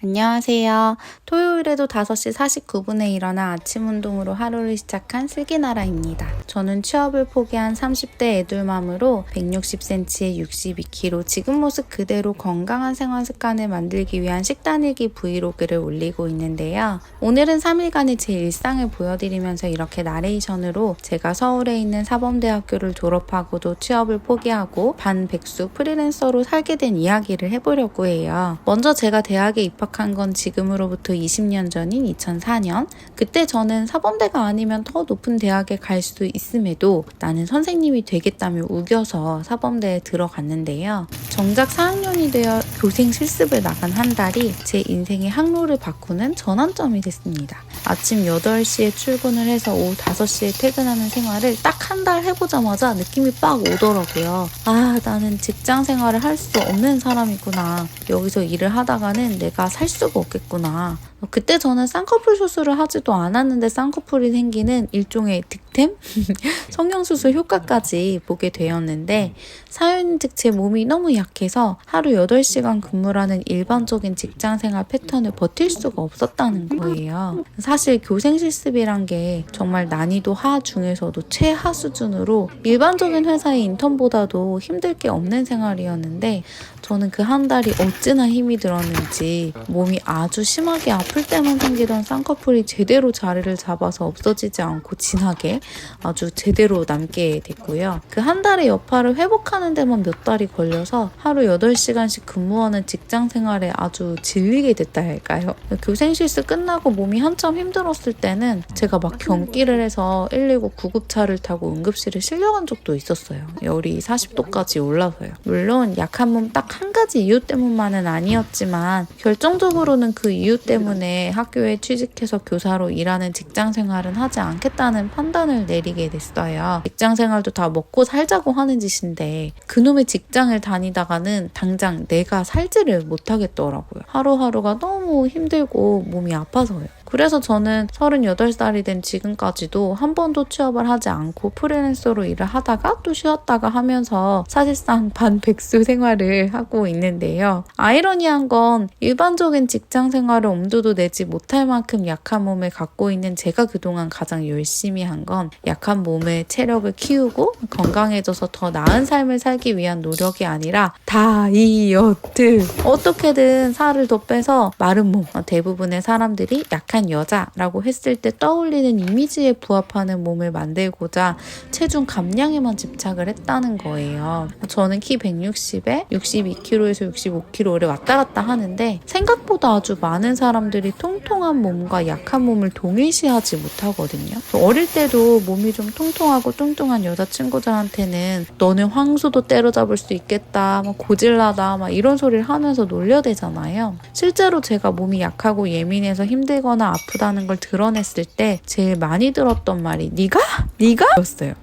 안녕하세요. 토요일에도 5시 49분에 일어나 아침 운동으로 하루를 시작한 슬기나라입니다. 저는 취업을 포기한 30대 애돌맘으로 160cm에 62kg 지금 모습 그대로 건강한 생활 습관을 만들기 위한 식단일기 브이로그를 올리고 있는데요. 오늘은 3일간의 제 일상을 보여드리면서 이렇게 나레이션으로 제가 서울에 있는 사범대학교를 졸업하고도 취업을 포기하고 반백수 프리랜서로 살게 된 이야기를 해보려고 해요. 먼저 제가 대학에 입학한 건 지금으로부터 20년 전인 2004년. 그때 저는 사범대가 아니면 더 높은 대학에 갈 수도 있음에도 나는 선생님이 되겠다며 우겨서 사범대에 들어갔는데요. 정작 4학년이 되어 교생 실습을 나간 한 달이 제 인생의 항로를 바꾸는 전환점이 됐습니다. 아침 8시에 출근을 해서 오후 5시에 퇴근하는 생활을 딱 한 달 해보자마자 느낌이 빡 오더라고요. 아, 나는 직장 생활을 할 수 없는 사람이구나. 여기서 일을 하다가는 내가 살 수가 없겠구나. 그때 저는 쌍꺼풀 수술을 하지도 않았는데 쌍꺼풀이 생기는 일종의 득템? 성형수술 효과까지 보게 되었는데 사연인즉 제 몸이 너무 약해서 하루 8시간 근무라는 일반적인 직장생활 패턴을 버틸 수가 없었다는 거예요. 사실 교생실습이란 게 정말 난이도 하 중에서도 최하 수준으로 일반적인 회사의 인턴보다도 힘들 게 없는 생활이었는데 저는 그 한 달이 어찌나 힘이 들었는지 몸이 아주 심하게 아플 때만 생기던 쌍꺼풀이 제대로 자리를 잡아서 없어지지 않고 진하게 아주 제대로 남게 됐고요. 그 한 달의 여파를 회복하는 데만 몇 달이 걸려서 하루 8시간씩 근무하는 직장 생활에 아주 질리게 됐다 할까요? 교생실습 끝나고 몸이 한참 힘들었을 때는 제가 막 경기를 해서 119 구급차를 타고 응급실에 실려간 적도 있었어요. 열이 40도까지 올라서요. 물론 약한 몸 딱 한 가지 이유 때문만은 아니었지만 결정적으로는 그 이유 때문에 학교에 취직해서 교사로 일하는 직장 생활은 하지 않겠다는 판단을 내리게 됐어요. 직장 생활도 다 먹고 살자고 하는 짓인데 그놈의 직장을 다니다가는 당장 내가 살지를 못하겠더라고요. 하루하루가 너무 힘들고 몸이 아파서요. 그래서 저는 38살이 된 지금까지도 한 번도 취업을 하지 않고 프리랜서로 일을 하다가 또 쉬었다가 하면서 사실상 반백수 생활을 하고 있는데요. 아이러니한 건 일반적인 직장 생활을 엄두도 내지 못할 만큼 약한 몸을 갖고 있는 제가 그동안 가장 열심히 한 건 약한 몸의 체력을 키우고 건강해져서 더 나은 삶을 살기 위한 노력이 아니라 다이어트! 어떻게든 살을 더 빼서 마른 몸, 대부분의 사람들이 약한 여자라고 했을 때 떠올리는 이미지에 부합하는 몸을 만들고자 체중 감량에만 집착을 했다는 거예요. 저는 키 160에 62kg에서 65kg를 왔다 갔다 하는데 생각보다 아주 많은 사람들이 통통한 몸과 약한 몸을 동일시하지 못하거든요. 어릴 때도 몸이 좀 통통하고 뚱뚱한 여자친구들한테는 너는 황소도 때려잡을 수 있겠다, 막 고질라다 막 이런 소리를 하면서 놀려대잖아요. 실제로 제가 몸이 약하고 예민해서 힘들거나 아프다는 걸 드러냈을 때 제일 많이 들었던 말이 네가? 였어요.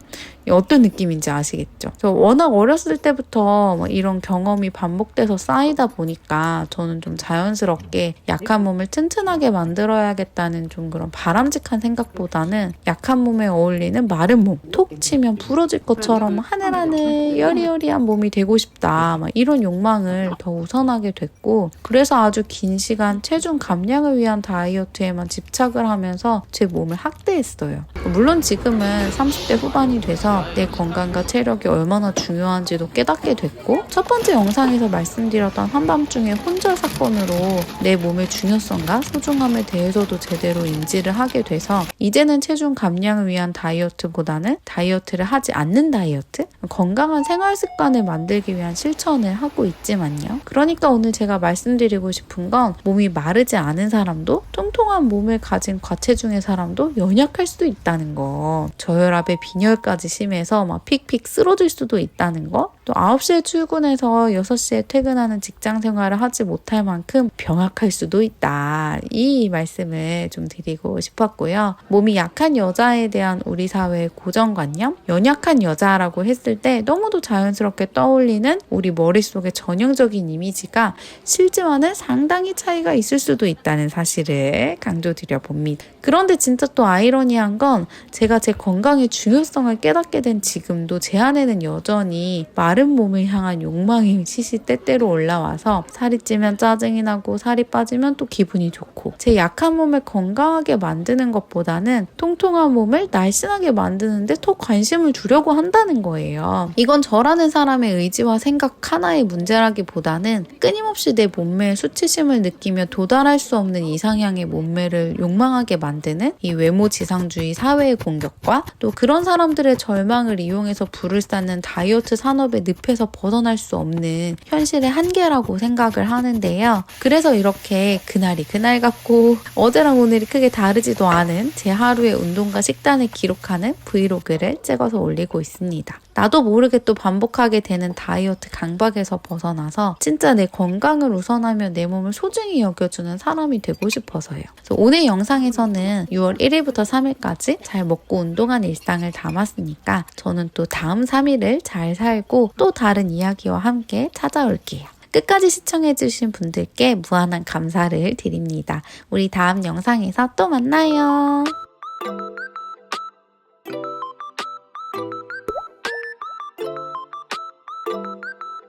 어떤 느낌인지 아시겠죠? 저 워낙 어렸을 때부터 이런 경험이 반복돼서 쌓이다 보니까 저는 좀 자연스럽게 약한 몸을 튼튼하게 만들어야겠다는 좀 그런 바람직한 생각보다는 약한 몸에 어울리는 마른 몸, 톡 치면 부러질 것처럼 하늘하늘 여리여리한 몸이 되고 싶다, 이런 욕망을 더 우선하게 됐고, 그래서 아주 긴 시간 체중 감량을 위한 다이어트에만 집착을 하면서 제 몸을 학대했어요. 물론 지금은 30대 후반이 돼서 내 건강과 체력이 얼마나 중요한지도 깨닫게 됐고, 첫 번째 영상에서 말씀드렸던 한밤중의 혼절 사건으로 내 몸의 중요성과 소중함에 대해서도 제대로 인지를 하게 돼서 이제는 체중 감량을 위한 다이어트보다는 다이어트를 하지 않는 다이어트? 건강한 생활 습관을 만들기 위한 실천을 하고 있지만요. 그러니까 오늘 제가 말씀드리고 싶은 건 몸이 마르지 않은 사람도 통통한 몸을 가진 과체중의 사람도 연약할 수도 있다는 거. 저혈압에 빈혈까지 심해서 막 픽픽 쓰러질 수도 있다는 거. 또 9시에 출근해서 6시에 퇴근하는 직장 생활을 하지 못할 만큼 병약할 수도 있다. 이 말씀을 좀 드리고 싶었고요. 몸이 약한 여자에 대한 우리 사회의 고정관념? 연약한 여자라고 했을 때 너무도 자연스럽게 떠올리는 우리 머릿속의 전형적인 이미지가 실제와는 상당히 차이가 있을 수도 있다는 사실을 강조드려 봅니다. 그런데 진짜 또 아이러니한 건 제가 제 건강의 중요성을 깨닫게 된 지금도 제 안에는 여전히 마른 몸을 향한 욕망이 시시때때로 올라와서 살이 찌면 짜증이 나고 살이 빠지면 또 기분이 좋고 제 약한 몸을 건강하게 만드는 것보다는 통통한 몸을 날씬하게 만드는데 더 관심을 주려고 한다는 거예요. 이건 저라는 사람의 의지와 생각 하나의 문제라기보다는 끊임없이 내 몸매에 수치심을 느끼며 도달할 수 없는 이상향의 몸매를 욕망하게 만드는 이 외모 지상주의 사회의 공격과 또 그런 사람들의 절망을 이용해서 불을 쌓는 다이어트 산업의 늪에서 벗어날 수 없는 현실의 한계라고 생각을 하는데요. 그래서 이렇게 그날이 그날 같고 어제랑 오늘이 크게 다르지도 않은 제 하루의 운동과 식단을 기록하는 브이로그를 찍어서 올리고 있습니다. 나도 모르게 또 반복하게 되는 다이어트 강박에서 벗어나서 진짜 내 건강을 우선하며 내 몸을 소중히 여겨주는 사람이 되고 싶어서요. 그래서 오늘 영상에서는 6월 1일부터 3일까지 잘 먹고 운동한 일상을 담았으니까 저는 또 다음 3일을 잘 살고 또 다른 이야기와 함께 찾아올게요. 끝까지 시청해주신 분들께 무한한 감사를 드립니다. 우리 다음 영상에서 또 만나요.